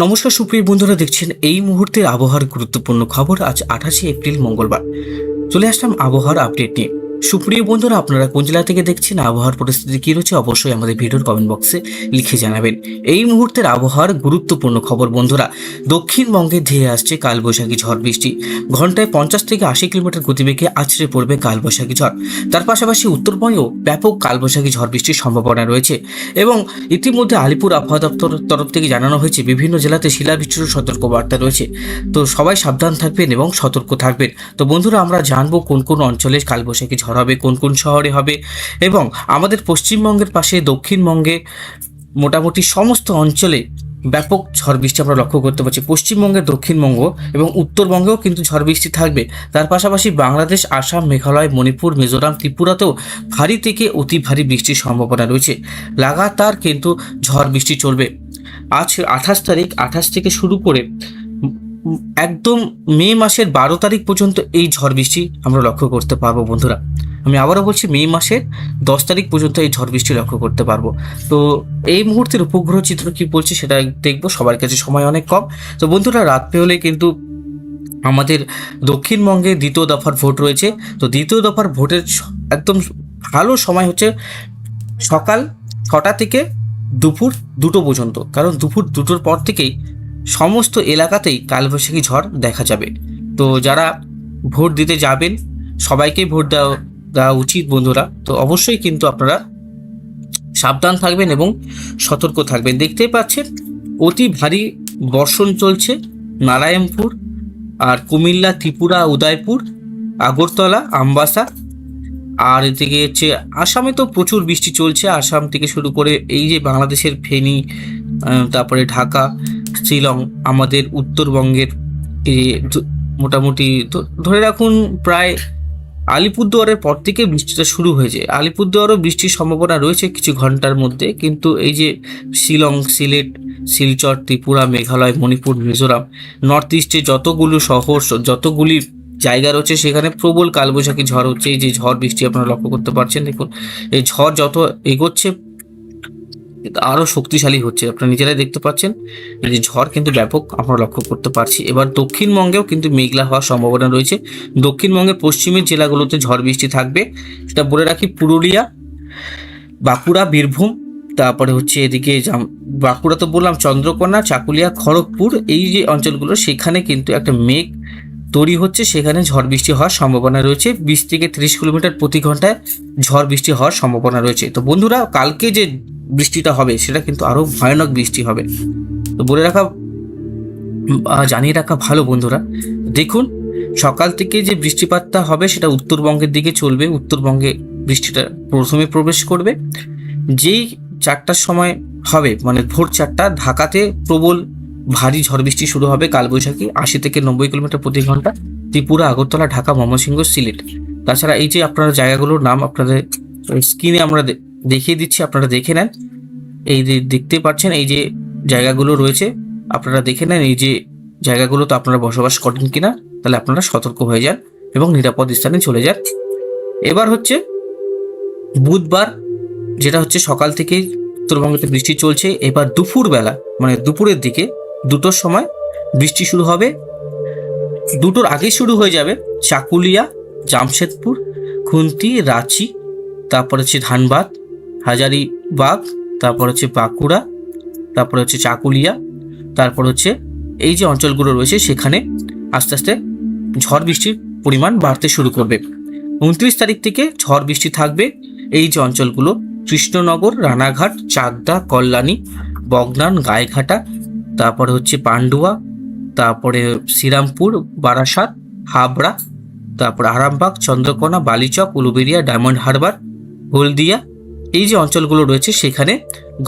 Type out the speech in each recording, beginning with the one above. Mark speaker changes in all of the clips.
Speaker 1: নমস্কার সুপ্রিয় বন্ধুরা, দেখছেন এই মুহূর্তের আবহাওয়ার গুরুত্বপূর্ণ খবর। আজ 28শে এপ্রিল মঙ্গলবার চলে আসলাম আবহাওয়ার আপডেট নিয়ে। সুপ্রিয় বন্ধুরা, আপনারা কোন জেলা থেকে দেখছেন, আবহাওয়ার পরিস্থিতি কী রয়েছে অবশ্যই আমাদের ভিডিওর কমেন্ট বক্সে লিখে জানাবেন। এই মুহূর্তের আবহাওয়ার গুরুত্বপূর্ণ খবর বন্ধুরা, দক্ষিণবঙ্গে ধেয়ে আসছে কালবৈশাখী ঝড় বৃষ্টি। ঘন্টায় 50 থেকে 80 কিলোমিটার গতিবেগে আছড়ে পড়বে কালবৈশাখী ঝড়। তার পাশাপাশি উত্তরবঙ্গেও ব্যাপক কালবৈশাখী ঝড় বৃষ্টির সম্ভাবনা রয়েছে এবং ইতিমধ্যে আলিপুর আবহাওয়া দপ্তরের তরফ থেকে জানানো হয়েছে বিভিন্ন জেলাতে শিলাবৃষ্টির সতর্কবার্তা রয়েছে। তো সবাই সাবধান থাকবেন এবং সতর্ক থাকবেন। তো বন্ধুরা, আমরা জানবো কোন কোন অঞ্চলে কালবৈশাখী ঝড় হবে, কোন কোন শহরে হবে এবং আমাদের পশ্চিমবঙ্গের পাশে দক্ষিণবঙ্গে মোটামুটি সমস্ত অঞ্চলে ব্যাপক ঝড় বৃষ্টি আমরা লক্ষ্য করতে পারছি। পশ্চিমবঙ্গের দক্ষিণবঙ্গ এবং উত্তরবঙ্গেও কিন্তু ঝড় বৃষ্টি থাকবে। তার পাশাপাশি বাংলাদেশ, আসাম, মেঘালয়, মণিপুর, মিজোরাম, ত্রিপুরাতেও ভারী থেকে অতি ভারী বৃষ্টির সম্ভাবনা রয়েছে। লাগাতার কিন্তু ঝড় বৃষ্টি চলবে। আজ 28 থেকে শুরু করে একদম মে মাসের 12 তারিখ পর্যন্ত এই ঝড় বৃষ্টি আমরা লক্ষ্য করতে পারবো বন্ধুরা। আমি আবারও বলছি, মে মাসের 10 তারিখ পর্যন্ত এই ঝড় বৃষ্টি লক্ষ্য করতে পারবো। তো এই মুহূর্তের উপগ্রহ চিত্র কি বলছে সেটা দেখবো। সবার কাছে সময় অনেক কম। তো বন্ধুরা, রাত্রে হলে কিন্তু আমাদের দক্ষিণবঙ্গে দ্বিতীয় দফার ভোট রয়েছে। তো দ্বিতীয় দফার ভোটের একদম ভালো সময় হচ্ছে সকাল 6টা থেকে দুপুর 2টো পর্যন্ত, কারণ দুপুর 2টোর পর থেকেই সমস্ত এলাকাতেই কালবৈশাখী ঝড় দেখা যাবে। তো যারা ভোট দিতে যাবেন সবাইকেই ভোট দেওয়া উচিত বন্ধুরা। তো অবশ্যই কিন্তু আপনারা সাবধান থাকবেন এবং সতর্ক থাকবেন। দেখতেই পাচ্ছেন অতি ভারী বর্ষণ চলছে নারায়ণপুর আর কুমিল্লা, ত্রিপুরা, উদয়পুর, আগরতলা, আমবাসা, আর এদিকে হচ্ছে আসামে তো প্রচুর বৃষ্টি চলছে। আসাম থেকে শুরু করে এই যে বাংলাদেশের ফেনী, তারপরে ঢাকা, শিলং, আমাদের উত্তরবঙ্গের মোটামুটি তো ধরে রাখুন প্রায় আলিপুরদুয়ারের পর থেকে বৃষ্টিটা শুরু হয়েছে। আলিপুরদুয়ারও বৃষ্টির সম্ভাবনা রয়েছে কিছু ঘন্টার মধ্যে, কিন্তু এই যে শিলং, সিলেট, শিলচর, ত্রিপুরা, মেঘালয়, মণিপুর, মিজোরাম, নর্থ ইস্টে যতগুলো শহর, যতগুলি জায়গা রয়েছে সেখানে প্রবল কালবৈশাখী ঝড় হচ্ছে। এই যে ঝড় বৃষ্টি আপনারা লক্ষ্য করতে পারছেন, দেখুন এই ঝড় যত এগোচ্ছে আরও শক্তিশালী হচ্ছে। আপনারা নিজেরাই দেখতে পাচ্ছেন এই যে ঝড় কিন্তু ব্যাপক আমরা লক্ষ্য করতে পারছি। এবার দক্ষিণবঙ্গেও কিন্তু মেঘলা হওয়ার সম্ভাবনা রয়েছে। দক্ষিণবঙ্গের পশ্চিমের জেলাগুলোতে ঝড় বৃষ্টি থাকবে, সেটা বলে রাখি। পুরুলিয়া, বাঁকুড়া, বীরভূম, তারপরে হচ্ছে এদিকে বাঁকুড়া তো বললাম, চন্দ্রকোনা, চাকুলিয়া, খড়গপুর, এই যে অঞ্চলগুলো সেখানে কিন্তু একটা মেঘ তৈরি হচ্ছে, সেখানে ঝড় বৃষ্টি হওয়ার সম্ভাবনা রয়েছে। 20 থেকে 30 কিলোমিটার প্রতি ঘন্টায় ঝড় বৃষ্টি হওয়ার সম্ভাবনা রয়েছে। তো বন্ধুরা, কালকে যে বৃষ্টিটা হবে সেটা কিন্তু আরও ভয়ানক বৃষ্টি হবে। তো বলে রাখা জানিয়ে রাখা ভালো বন্ধুরা। দেখুন সকাল থেকে যে বৃষ্টিপাতটা হবে সেটা উত্তরবঙ্গের দিকে চলবে। উত্তরবঙ্গে বৃষ্টিটা প্রথমে প্রবেশ করবে। যেই 4টার সময় হবে, মানে ভোর 4টা, ঢাকাতে প্রবল ভারী ঝড় বৃষ্টি শুরু হবে। কালবৈশাখী 80 থেকে 90 কিলোমিটার প্রতি ঘন্টা। ত্রিপুরা, আগরতলা, ঢাকা, ময়মনসিংহ, সিলেট। তাছাড়া এই যে আপনারা জায়গাগুলোর নাম আপনাদের স্ক্রিনে আমরা দেখিয়ে দিচ্ছি, আপনারা দেখে নেন। এই যে দেখতে পাচ্ছেন এই যে জায়গাগুলো রয়েছে, আপনারা দেখে নেন এই যে জায়গাগুলো তো আপনারা বসবাস করেন কিনা, তাহলে আপনারা সতর্ক হয়ে যান এবং নিরাপদ স্থানে চলে যান। এবার হচ্ছে বুধবার, যেটা হচ্ছে সকাল থেকেই উত্তরবঙ্গতে বৃষ্টি চলছে। এবার দুপুরবেলা, মানে দুপুরের দিকে 2টোর সময় বৃষ্টি শুরু হবে। 2টোর আগে শুরু হয়ে যাবে চাকুলিয়া, জামশেদপুর, খুন্তি, রাঁচি, তারপর হচ্ছে ধানবাদ, হাজারিবাগ, তারপর হচ্ছে বাঁকুড়া, তারপর হচ্ছে চাকুলিয়া, তারপর হচ্ছে এই যে অঞ্চলগুলো রয়েছে সেখানে আস্তে আস্তে ঝড় বৃষ্টির পরিমাণ বাড়তে শুরু করবে। 29 তারিখ থেকে ঝড় বৃষ্টি থাকবে এই যে অঞ্চলগুলো: কৃষ্ণনগর, রানাঘাট, চাকদা, কল্যাণী, বগনান, গায়েঘাটা, তারপরে হচ্ছে পান্ডুয়া, তারপরে শ্রীরামপুর, বারাসাত, হাবড়া, তারপর আরামবাগ, চন্দ্রকোনা, বালিচক, উলুবেড়িয়া, ডায়মন্ড হারবার, হলদিয়া, এই যে অঞ্চলগুলো রয়েছে সেখানে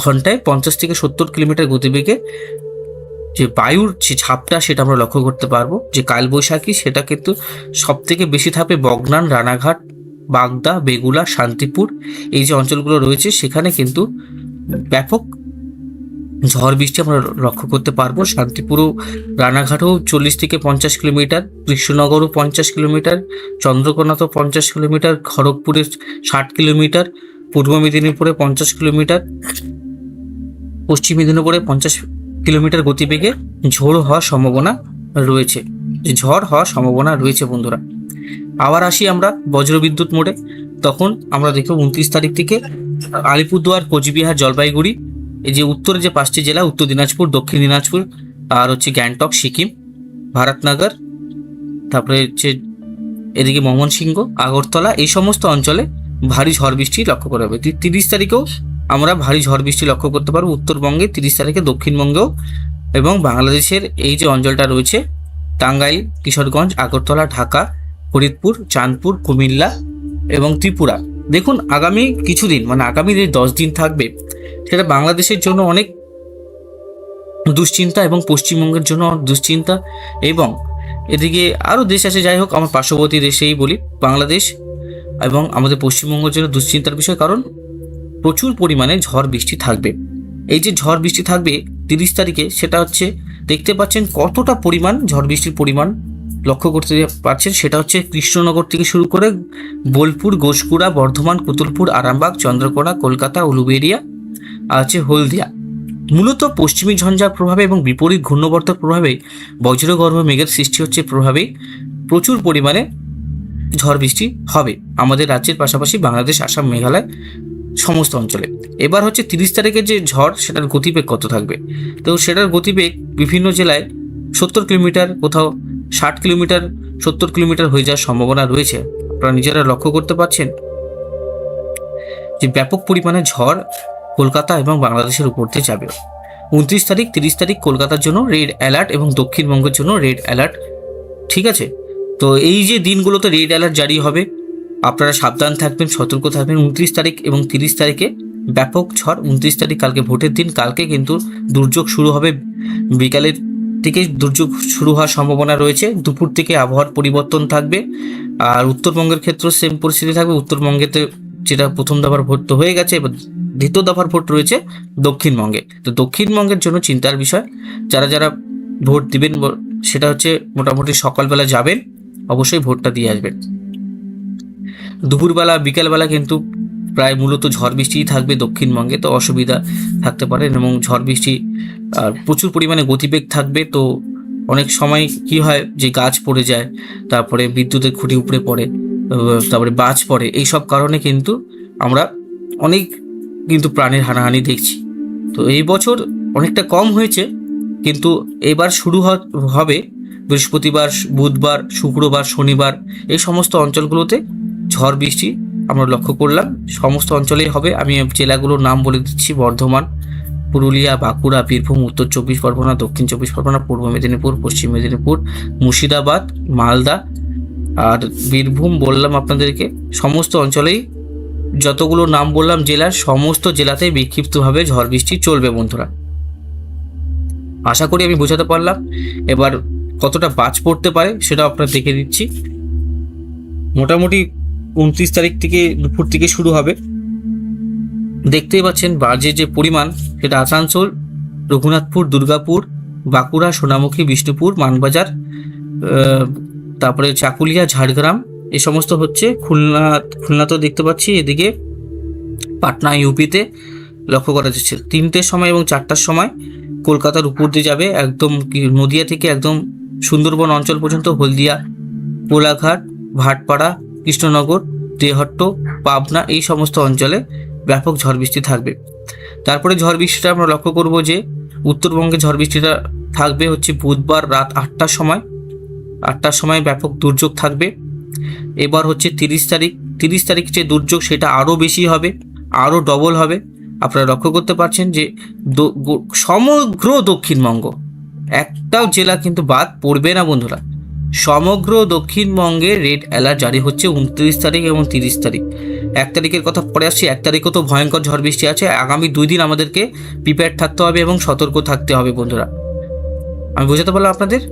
Speaker 1: ঘন্টায় 50 থেকে 70 কিলোমিটার গতিবেগে যে বায়ুর যে ঝাপটা সেটা আমরা লক্ষ্য করতে পারবো। যে কালবৈশাখী সেটা কিন্তু সব থেকে বেশি থাকবে বগনান, রানাঘাট, বাগদা, বেগুলা, শান্তিপুর, এই যে অঞ্চলগুলো রয়েছে সেখানে কিন্তু ব্যাপক ঝড় বৃষ্টি আমরা লক্ষ্য করতে পারবো। শান্তিপুরও, রানাঘাটও 40 থেকে 50 কিলোমিটার, কৃষ্ণনগরও 50 কিলোমিটার, চন্দ্রকোনাতেও 50 কিলোমিটার, খড়গপুরে 60 কিলোমিটার, পূর্ব মেদিনীপুরে 50 কিলোমিটার, পশ্চিম মেদিনীপুরে 50 কিলোমিটার গতিবেগে ঝড় হওয়ার সম্ভাবনা রয়েছে, বন্ধুরা। আবার আসি আমরা বজ্রবিদ্যুৎ মোডে। তখন আমরা দেখব 29 তারিখ থেকে আলিপুরদুয়ার, কোচবিহার, জলপাইগুড়ি, এই যে উত্তরে যে 5টি জেলা, উত্তর দিনাজপুর, দক্ষিণ দিনাজপুর, আর হচ্ছে গ্যাংটক, সিকিম, ভারতনগর, তারপরে হচ্ছে এদিকে ময়মনসিংহ, আগরতলা, এই সমস্ত অঞ্চলে ভারী ঝড় বৃষ্টি লক্ষ্য করা হবে। 30 তারিখেও আমরা ভারী ঝড় বৃষ্টি লক্ষ্য করতে পারবো উত্তরবঙ্গে, 30 তারিখে দক্ষিণবঙ্গেও, এবং বাংলাদেশের এই যে অঞ্চলটা রয়েছে টাঙ্গাইল, কিশোরগঞ্জ, আগরতলা, ঢাকা, ফরিদপুর, চাঁদপুর, কুমিল্লা এবং ত্রিপুরা। দেখুন আগামী কিছুদিন, মানে আগামী যে 10 দিন থাকবে, সেটা বাংলাদেশের জন্য অনেক দুশ্চিন্তা এবং পশ্চিমবঙ্গের জন্য দুশ্চিন্তা, এবং এদিকে আরও দেশ আছে, যাই হোক আমার পার্শ্ববর্তী দেশেই বলি, বাংলাদেশ এবং আমাদের পশ্চিমবঙ্গের জন্য দুশ্চিন্তার বিষয়, কারণ প্রচুর পরিমাণে ঝড় বৃষ্টি থাকবে। এই যে ঝড় বৃষ্টি থাকবে 30 তারিখে, সেটা হচ্ছে দেখতে পাচ্ছেন কতটা পরিমাণ ঝড় বৃষ্টির পরিমাণ লক্ষ্য করতে পারছেন। সেটা হচ্ছে কৃষ্ণনগর থেকে শুরু করে বোলপুর, ঘোষকুড়া, বর্ধমান, কুতুলপুর, আরামবাগ, চন্দ্রকোনা, কলকাতা, উলুবেড়িয়া আর হচ্ছে হলদিয়া। মূলত পশ্চিমী ঝঞ্ঝার প্রভাবে এবং বিপরীত ঘূর্ণবর্তের প্রভাবে বজ্রগর্ভ মেঘের সৃষ্টি হচ্ছে, প্রভাবে প্রচুর পরিমাণে ঝড় বৃষ্টি হবে আমাদের রাজ্যের পাশাপাশি বাংলাদেশ, আসাম, মেঘালয় সমস্ত অঞ্চলে। এবার হচ্ছে 30 তারিখের যে ঝড়, সেটার গতিবেগ কত থাকবে। তো সেটার গতিবেগ বিভিন্ন জেলায় 70 কিলোমিটার, কোথাও 60 কিলোমিটার, 70 কিলোমিটার হয়ে যাওয়ার সম্ভাবনা রয়েছে। আপনারা নিজেরা লক্ষ্য করতে পারছেন যে ব্যাপক পরিমাণে ঝড় কলকাতা এবং বাংলাদেশের উপর দিয়ে যাবে। 29 তারিখ, 30 তারিখ কলকাতার জন্য রেড অ্যালার্ট এবং দক্ষিণবঙ্গের জন্য রেড অ্যালার্ট, ঠিক আছে। তো এই যে দিনগুলোতে রেড অ্যালার্ট জারি হবে, আপনারা সাবধান থাকবেন, সতর্ক থাকবেন। 29 তারিখ এবং 30 তারিখে ব্যাপক ঝড়। 29 তারিখ কালকে ভোটের দিন, কালকে কিন্তু দুর্যোগ শুরু হবে, বিকালের থেকে দুর্যোগ শুরু হওয়ার সম্ভাবনা রয়েছে। দুপুর থেকে আবহাওয়ার পরিবর্তন থাকবে। আর উত্তরবঙ্গের ক্ষেত্রেও সেম পরিস্থিতি থাকবে। উত্তরবঙ্গেতে যেটা প্রথম দফার ভোট তো হয়ে গেছে, এবার দ্বিতীয় দফার ভোট রয়েছে দক্ষিণবঙ্গে। তো দক্ষিণবঙ্গের জন্য চিন্তার বিষয়, যারা যারা ভোট দিবেন সেটা হচ্ছে মোটামুটি সকালবেলা যাবেন, অবশ্যই ভোটটা দিয়ে আসবেন। দুপুরবেলা, বিকালবেলা কিন্তু প্রায় মূলত ঝড় বৃষ্টিই থাকবে দক্ষিণবঙ্গে, তো অসুবিধা থাকতে পারে। এবং ঝড় বৃষ্টি আর প্রচুর পরিমাণে গতিবেগ থাকবে। তো অনেক সময় কি হয় যে গাছ পড়ে যায়, তারপরে বিদ্যুতের খুঁটি উপড়ে পড়ে, তারপরে বাজ পড়ে, এইসব কারণে কিন্তু আমরা অনেক কিন্তু প্রাণের হানাহানি দেখছি। তো এই বছর অনেকটা কম হয়েছে, কিন্তু এবার শুরু হবে বৃহস্পতিবার, বুধবার, শুক্রবার, শনিবার, এই সমস্ত অঞ্চলগুলোতে ঝড় বৃষ্টি আমরা লক্ষ্য করলাম। সমস্ত অঞ্চলেই হবে। আমি জেলাগুলোর নাম বলে দিচ্ছি: বর্ধমান, পুরুলিয়া, বাঁকুড়া, বীরভূম, উত্তর 24 পরগনা, দক্ষিণ 24 পরগনা, পূর্ব মেদিনীপুর, পশ্চিম মেদিনীপুর, মুর্শিদাবাদ, মালদা আর বীরভূম বললাম আপনাদেরকে। সমস্ত অঞ্চলেই যতগুলো নাম বললাম জেলার, সমস্ত জেলাতেই বিক্ষিপ্তভাবে ঝড় বৃষ্টি চলবে বন্ধুরা। আশা করি আমি বোঝাতে পারলাম। এবার কতটা বাজ পড়তে পারে সেটা আপনারা দেখে দিচ্ছি। মোটামুটি 29 তারিখ থেকে দুপুর থেকে শুরু হবে। দেখতেই পাচ্ছেন বাজের যে পরিমাণ, সেটা আসানসোল, রঘুনাথপুর, দুর্গাপুর, বাঁকুড়া, সোনামুখী, বিষ্ণুপুর, মানবাজার, তারপরে চাকুলিয়া, ঝাড়গ্রাম, এই সমস্ত হচ্ছে। খুলনা তো দেখতে পাচ্ছি, এদিকে পাটনা ইউপিতে লক্ষ্য করা যাচ্ছে। 3টের সময় এবং 4টার সময় কলকাতার উপর দিয়ে যাবে, একদম নদিয়া থেকে একদম সুন্দরবন অঞ্চল পর্যন্ত, হলদিয়া, কোলাঘাট, ভাটপাড়া, কৃষ্ণনগর, দেহট্ট, পাবনা, এই সমস্ত অঞ্চলে ব্যাপক ঝড় বৃষ্টি থাকবে। তারপরে ঝড় বৃষ্টিটা আমরা লক্ষ্য করব যে উত্তরবঙ্গে ঝড় বৃষ্টিটা থাকবে হচ্ছে বুধবার রাত 8টার সময়। 8টার সময় ব্যাপক দুর্যোগ থাকবে। এবার হচ্ছে 30 তারিখ যে দুর্যোগ, সেটা আরও বেশি হবে, আরও ডবল হবে। আপনারা লক্ষ্য করতে পারছেন যে সমগ্র দক্ষিণবঙ্গ, একটাও জেলা কিন্তু বাদ পড়বে না বন্ধুরা। সমগ্র দক্ষিণবঙ্গে রেড অ্যালার্ট জারি হচ্ছে 29 তারিখ এবং 30 তারিখ। 1 তারিখের কথা পরে আসছি। 1 তারিখও তো ভয়ঙ্কর ঝড় বৃষ্টি আছে। আগামী 2 দিন আমাদেরকে প্রিপেয়ার থাকতে হবে এবং সতর্ক থাকতে হবে বন্ধুরা। আমি বোঝাতে পারলাম আপনাদের।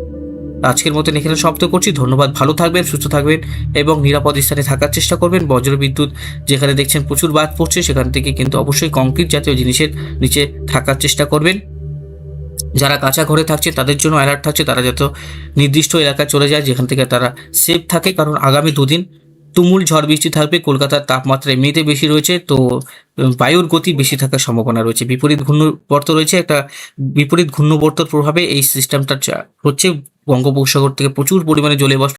Speaker 1: আজকের মতন এখানে সমাপ্ত করছি। ধন্যবাদ। ভালো থাকবেন, সুস্থ থাকবেন এবং নিরাপদ স্থানে থাকার চেষ্টা করবেন। বজ্রবিদ্যুৎ যেখানে দেখছেন প্রচুর বাদ পড়ছে, সেখান থেকে কিন্তু অবশ্যই কংক্রিট জাতীয় জিনিসের নিচে থাকার চেষ্টা করবেন। যারা কাঁচা ঘরে থাকছে তাদের জন্য অ্যালার্ট থাকছে, তারা যত নির্দিষ্ট এলাকায় চলে যায় যেখান থেকে তারা সেফ থাকে, কারণ আগামী 2 দিন তুমুল ঝড় বৃষ্টি থাকবে। কলকাতার তাপমাত্রা এমনিতে বেশি রয়েছে, তো বায়ুর গতি বেশি থাকার সম্ভাবনা রয়েছে। বিপরীত ঘূর্ণবর্ত রয়েছে, একটা বিপরীত ঘূর্ণবর্তর প্রভাবে এই সিস্টেমটা হচ্ছে বঙ্গোপসাগর থেকে প্রচুর পরিমাণে জলীয় বাষ্প